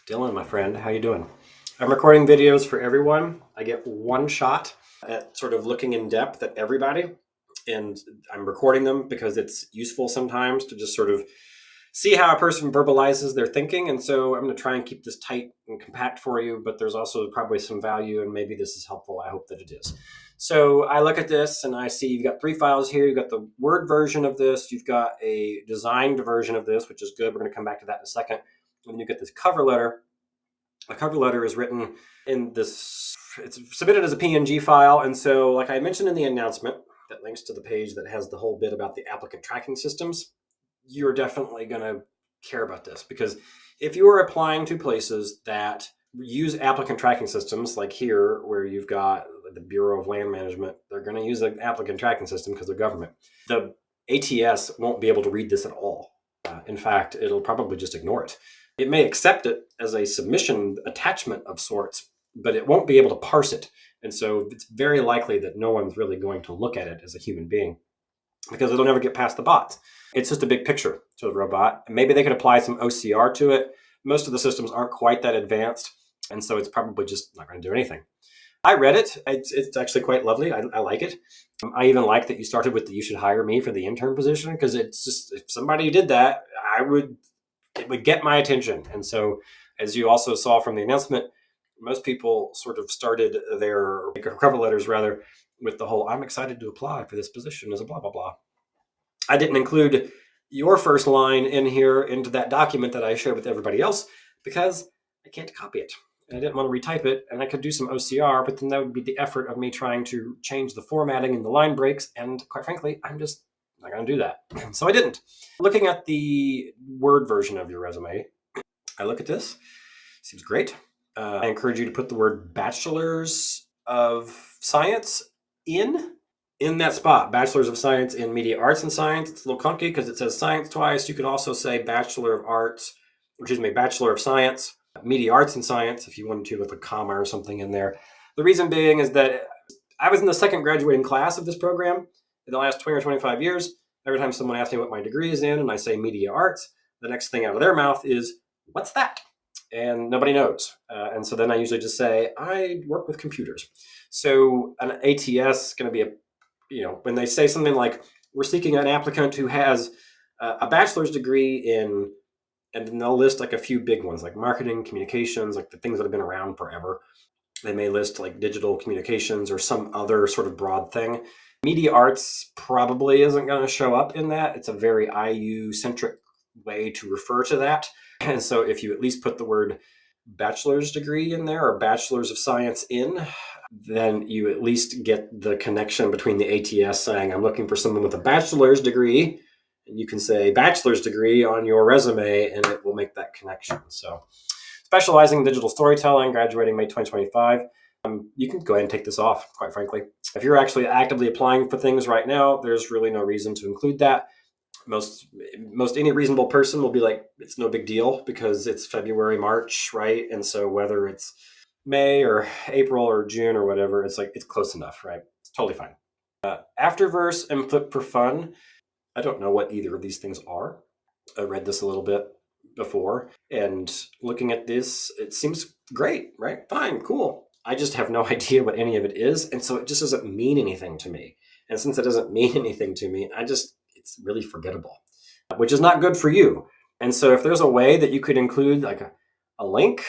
Dylan, my friend, how you doing? I'm recording videos for everyone. I get one shot at sort of looking in depth at everybody, and I'm recording them because it's useful sometimes to just sort of see how a person verbalizes their thinking. And so I'm going to try and keep this tight and compact for you, but there's also probably some value, and maybe this is helpful. I hope that it is. So I look at this and I see you've got three files here. You've got the Word version of this. You've got a designed version of this, which is good. We're going to come back to that in a second. And then you get this cover letter. The cover letter is written in this, it's submitted as a PNG file. And so, like I mentioned in the announcement that links to the page that has the whole bit about the applicant tracking systems, you're definitely going to care about this, because if you are applying to places that use applicant tracking systems, like here, where you've got the Bureau of Land Management, they're going to use an applicant tracking system because they're government. The ATS won't be able to read this at all. In fact, it'll probably just ignore it. It may accept it as a submission attachment of sorts, but it won't be able to parse it. And so it's very likely that no one's really going to look at it as a human being, because it'll never get past the bots. It's just a big picture to the robot. Maybe they could apply some OCR to it. Most of the systems aren't quite that advanced, and so it's probably just not going to do anything. I read it. It's actually quite lovely. I like it. I even like that you started with the "you should hire me" for the intern position, because it's just, if somebody did that, it would get my attention. And so, as you also saw from the announcement, most people sort of started their cover letters rather with the whole "I'm excited to apply for this position" as a blah, blah, blah. I didn't include your first line in here into that document that I shared with everybody else because I can't copy it. I didn't want to retype it, and I could do some OCR, but then that would be the effort of me trying to change the formatting and the line breaks. And quite frankly, I'm just not going to do that. So I didn't. Looking at the Word version of your resume, I look at this. Seems great. I encourage you to put the word Bachelors of Science in that spot. Bachelors of Science in Media Arts and Science. It's a little clunky because it says science twice. You could also say Bachelor of Science, Media Arts and Science, if you wanted to, with a comma or something in there. The reason being is that I was in the second graduating class of this program in the last 20 or 25 years. Every time someone asks me what my degree is in and I say media arts, the next thing out of their mouth is, "What's that?" And nobody knows. And so then I usually just say, "I work with computers." So an ATS is going to be when they say something like, "We're seeking an applicant who has a bachelor's degree in," and then they'll list like a few big ones, like marketing, communications, like the things that have been around forever. They may list like digital communications or some other sort of broad thing. Media arts probably isn't going to show up in that. It's a very IU-centric way to refer to that. And so if you at least put the word bachelor's degree in there, or bachelors of science in, then you at least get the connection between the ATS saying, "I'm looking for someone with a bachelor's degree," and you can say bachelor's degree on your resume, and it will make that connection. So specializing in digital storytelling, graduating May 2025. You can go ahead and take this off, quite frankly. If you're actually actively applying for things right now, there's really no reason to include that. Most any reasonable person will be like, it's no big deal because it's February, March, right? And so whether it's May or April or June or whatever, it's like, it's close enough, right? It's totally fine. Afterverse and Flip for Fun. I don't know what either of these things are. I read this a little bit before, and looking at this, it seems great, right? Fine, cool. I just have no idea what any of it is, and so it just doesn't mean anything to me. And since it doesn't mean anything to me, it's really forgettable, which is not good for you. And so if there's a way that you could include like a link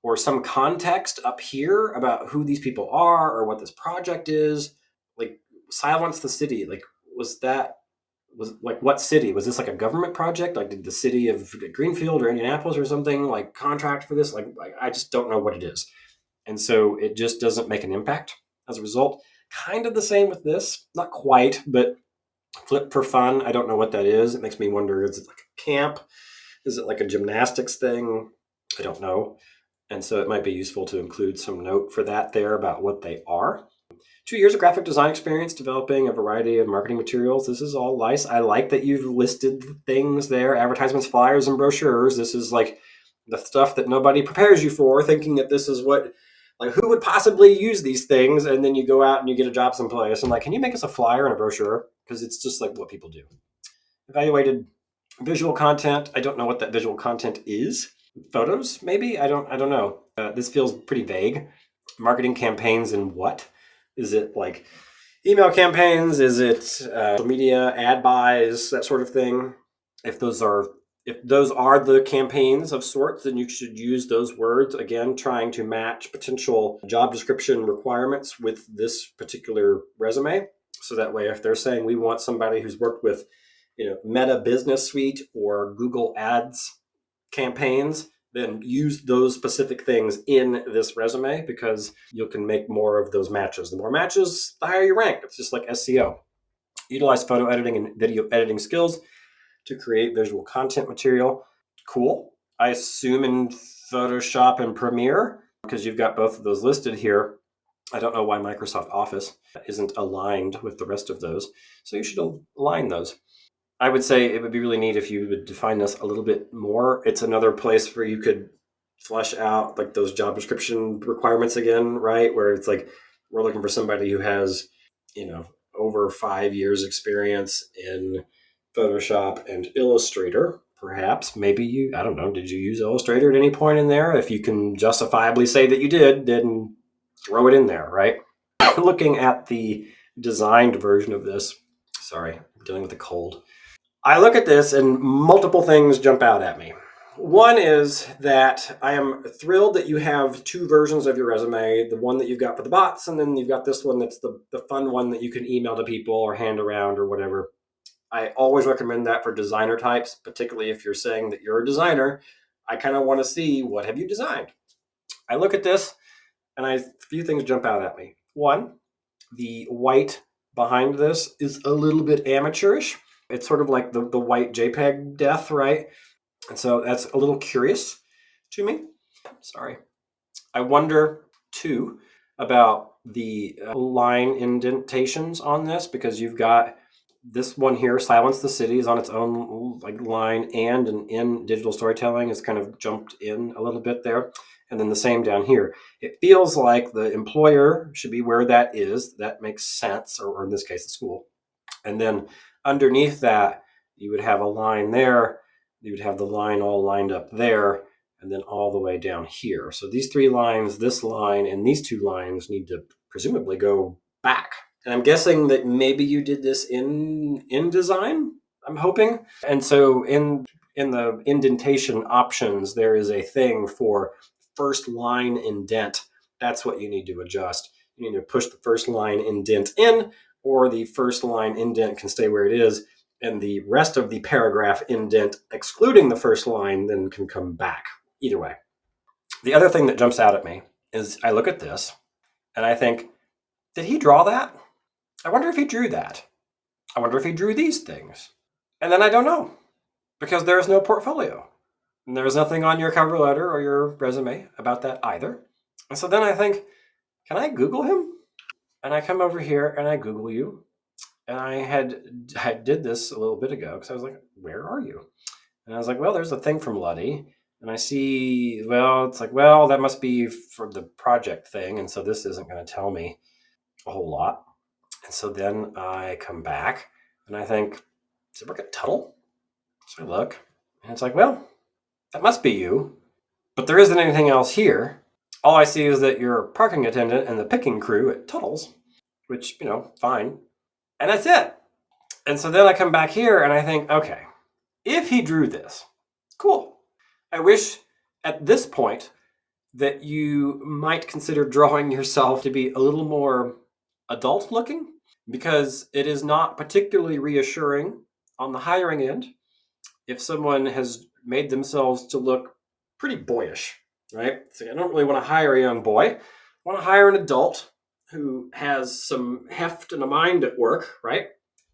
or some context up here about who these people are or what this project is, like Silence the City, like was like, what city? Was this like a government project? Like, did the city of Greenfield or Indianapolis or something like contract for this? Like, I just don't know what it is. And so it just doesn't make an impact as a result. Kind of the same with this. Not quite, but Flip for Fun, I don't know what that is. It makes me wonder, is it like a camp? Is it like a gymnastics thing? I don't know. And so it might be useful to include some note for that there about what they are. 2 years of graphic design experience developing a variety of marketing materials. This is all nice. I like that you've listed things there, advertisements, flyers, and brochures. This is like the stuff that nobody prepares you for, thinking that this is what, like, who would possibly use these things? And then you go out and you get a job someplace and like, can you make us a flyer and a brochure? Because it's just like what people do. Evaluated visual content. I don't know what that visual content is. photos, maybe? I don't know. This feels pretty vague. Marketing campaigns and what? Is it like email campaigns? Is it social media ad buys, that sort of thing? If those are the campaigns of sorts, then you should use those words, again, trying to match potential job description requirements with this particular resume. So that way, if they're saying we want somebody who's worked with, Meta Business Suite or Google Ads campaigns, then use those specific things in this resume, because you can make more of those matches. The more matches, the higher you rank. It's just like SEO. Utilize photo editing and video editing skills to create visual content material. Cool. I assume in Photoshop and Premiere, because you've got both of those listed here. I don't know why Microsoft Office isn't aligned with the rest of those. So you should align those. I would say it would be really neat if you would define this a little bit more. It's another place where you could flesh out like those job description requirements again, right? Where it's like, we're looking for somebody who has, over 5 years experience in Photoshop and Illustrator. Perhaps, maybe I don't know, did you use Illustrator at any point in there? If you can justifiably say that you did, then throw it in there, right? Looking at the designed version of this, sorry, I'm dealing with a cold. I look at this and multiple things jump out at me. One is that I am thrilled that you have two versions of your resume, the one that you've got for the bots, and then you've got this one that's the fun one that you can email to people or hand around or whatever. I always recommend that for designer types, particularly if you're saying that you're a designer. I kind of want to see, what have you designed? I look at this and a few things jump out at me. One, the white behind this is a little bit amateurish. It's sort of like the white JPEG death, right? And so that's a little curious to me. Sorry. I wonder, too, about the line indentations on this, because you've got this one here, Silence the City, is on its own like line, and in digital storytelling is kind of jumped in a little bit there. And then the same down here. It feels like the employer should be where that is. That makes sense, or in this case, the school. And then underneath that, you would have a line there. You would have the line all lined up there, and then all the way down here. So these three lines, this line, and these two lines need to presumably go back. And I'm guessing that maybe you did this in InDesign, I'm hoping. And so in the indentation options, there is a thing for first line indent. That's what you need to adjust. You need to push the first line indent in, or the first line indent can stay where it is, and the rest of the paragraph indent, excluding the first line, then can come back. Either way. The other thing that jumps out at me is I look at this and I think, did he draw that? I wonder if he drew that. I wonder if he drew these things. And then I don't know, because there is no portfolio. And there is nothing on your cover letter or your resume about that either. And so then I think, can I Google him? And I come over here and I Google you. And I did this a little bit ago because I was like, where are you? And I was like, well, there's a thing from Luddy. And I see, it's like, that must be for the project thing. And so this isn't going to tell me a whole lot. And so then I come back and I think, does it work at Tuttle? So I look and it's like, that must be you. But there isn't anything else here. All I see is that you're a parking attendant and the picking crew at Tuttle's, which, fine. And that's it. And so then I come back here and I think, okay, if he drew this, cool. I wish at this point that you might consider drawing yourself to be a little more adult looking, because it is not particularly reassuring on the hiring end if someone has made themselves to look pretty boyish, right? So I don't really want to hire a young boy. I want to hire an adult who has some heft and a mind at work, right?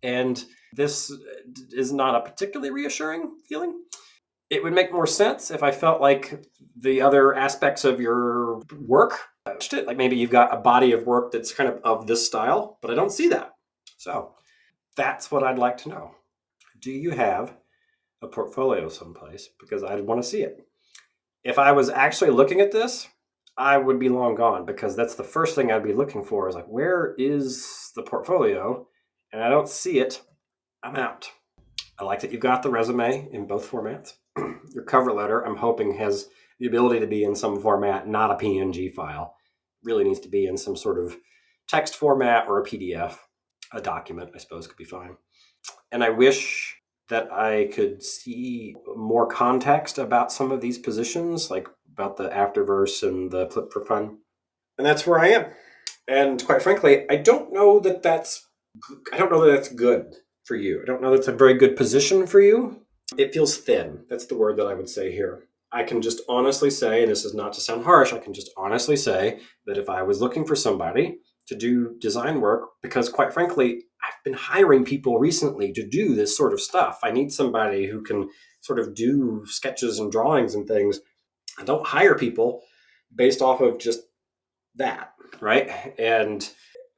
And this is not a particularly reassuring feeling. It would make more sense if I felt like the other aspects of your work, like maybe you've got a body of work that's kind of this style, but I don't see that. So that's what I'd like to know. Do you have a portfolio someplace? Because I'd want to see it. If I was actually looking at this, I would be long gone, because that's the first thing I'd be looking for, is like, where is the portfolio? And I don't see it. I'm out. I like that you've got the resume in both formats. your cover letter, I'm hoping, has the ability to be in some format, not a PNG file. It really needs to be in some sort of text format or a PDF. A document, I suppose, could be fine. And I wish that I could see more context about some of these positions, like about the Afterverse and the Flip for Fun. And that's where I am. And quite frankly, I don't know that that's good for you. I don't know that's a very good position for you. It feels thin. That's the word that I would say here. I can just honestly say, and this is not to sound harsh, I can just honestly say that if I was looking for somebody to do design work, because quite frankly, I've been hiring people recently to do this sort of stuff. I need somebody who can sort of do sketches and drawings and things. I don't hire people based off of just that, right? And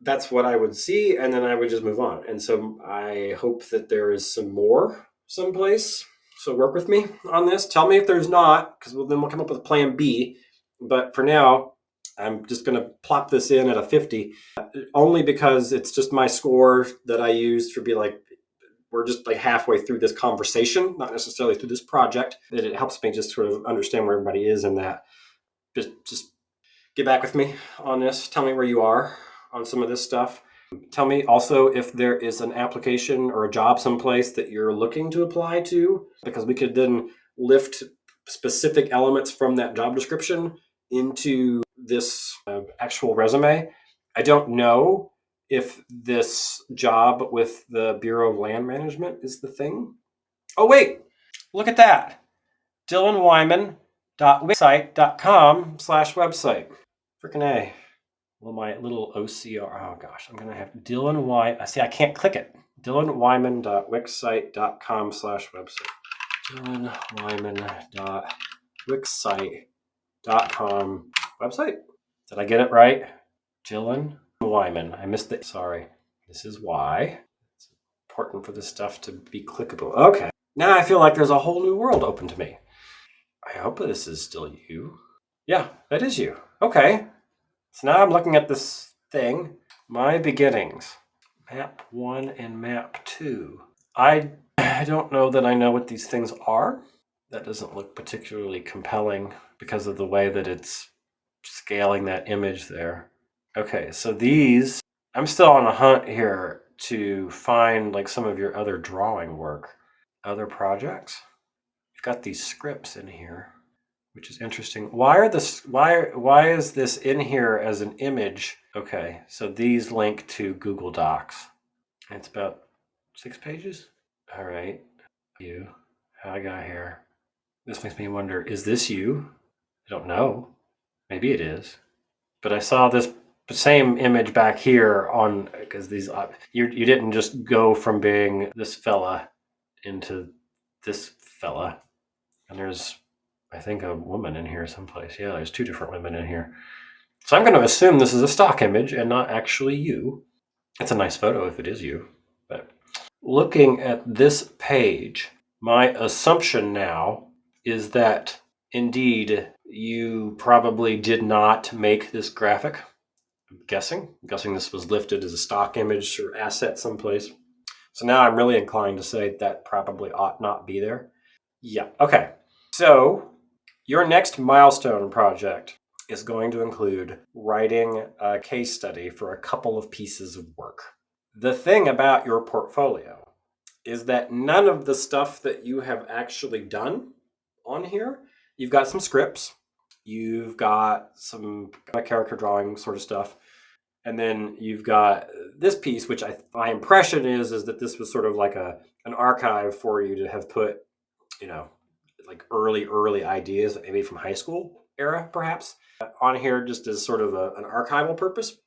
that's what I would see, and then I would just move on. And so I hope that there is some more someplace. So work with me on this. Tell me if there's not, because then we'll come up with a plan B. But for now, I'm just going to plop this in at a 50, only because it's just my score that I used for we're just like halfway through this conversation, not necessarily through this project. It helps me just sort of understand where everybody is in that. Just get back with me on this. Tell me where you are on some of this stuff. Tell me also if there is an application or a job someplace that you're looking to apply to, because we could then lift specific elements from that job description into this actual resume. I don't know if this job with the Bureau of Land Management is the thing. Oh, wait, look at that. dylanwyman.wixsite.com/website. Frickin' A. Well, my little OCR. Oh gosh, I'm gonna have Dylan Y. See, I can't click it. dylanwyman.wixsite.com/website. dylanwyman.wixsite.com website. Did I get it right? Dylan Wyman. I missed it. Sorry. This is why it's important for this stuff to be clickable. Okay. Now I feel like there's a whole new world open to me. I hope this is still you. Yeah, that is you. Okay. So now I'm looking at this thing, my beginnings, map 1 and map 2. I don't know that I know what these things are. That doesn't look particularly compelling because of the way that it's scaling that image there. Okay, so these, I'm still on a hunt here to find like some of your other drawing work, other projects. You've got these scripts in here, which is interesting. Why is this in here as an image? Okay, so these link to Google Docs. It's about 6 pages. All right, you. How I got here. This makes me wonder, is this you? I don't know. Maybe it is. But I saw this same image back here on, because these, you didn't just go from being this fella into this fella. And there's, I think, a woman in here someplace. Yeah, there's 2 different women in here. So I'm going to assume this is a stock image and not actually you. It's a nice photo if it is you. But looking at this page, my assumption now is that indeed you probably did not make this graphic. I'm guessing this was lifted as a stock image or asset someplace. So now I'm really inclined to say that probably ought not be there. Yeah, okay. So your next milestone project is going to include writing a case study for a couple of pieces of work. The thing about your portfolio is that none of the stuff that you have actually done on here, you've got some scripts, you've got some character drawing sort of stuff, and then you've got this piece, which my impression is that this was sort of like an archive for you to have put, like early ideas, maybe from high school era, perhaps, on here just as sort of an archival purpose.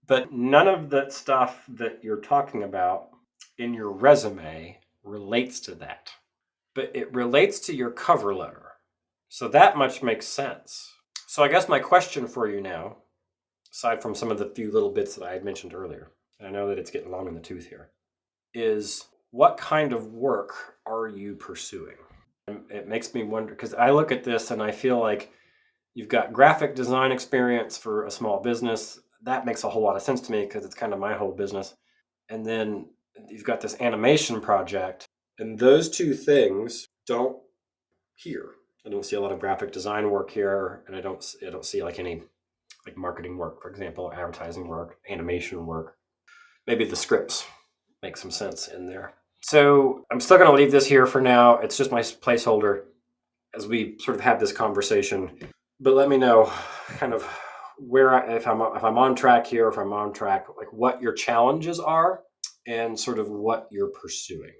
But none of that stuff that you're talking about in your resume relates to that. But it relates to your cover letter. So that much makes sense. So I guess my question for you now, aside from some of the few little bits that I had mentioned earlier, and I know that it's getting long in the tooth here, is what kind of work are you pursuing? It makes me wonder, because I look at this and I feel like you've got graphic design experience for a small business. That makes a whole lot of sense to me because it's kind of my whole business. And then you've got this animation project, and those two things don't here. I don't see a lot of graphic design work here, and I don't see like any like marketing work, for example, advertising work, animation work. Maybe the scripts make some sense in there. So I'm still going to leave this here for now. It's just my placeholder as we sort of have this conversation. But let me know kind of if I'm on track here, if I'm on track, like what your challenges are and sort of what you're pursuing.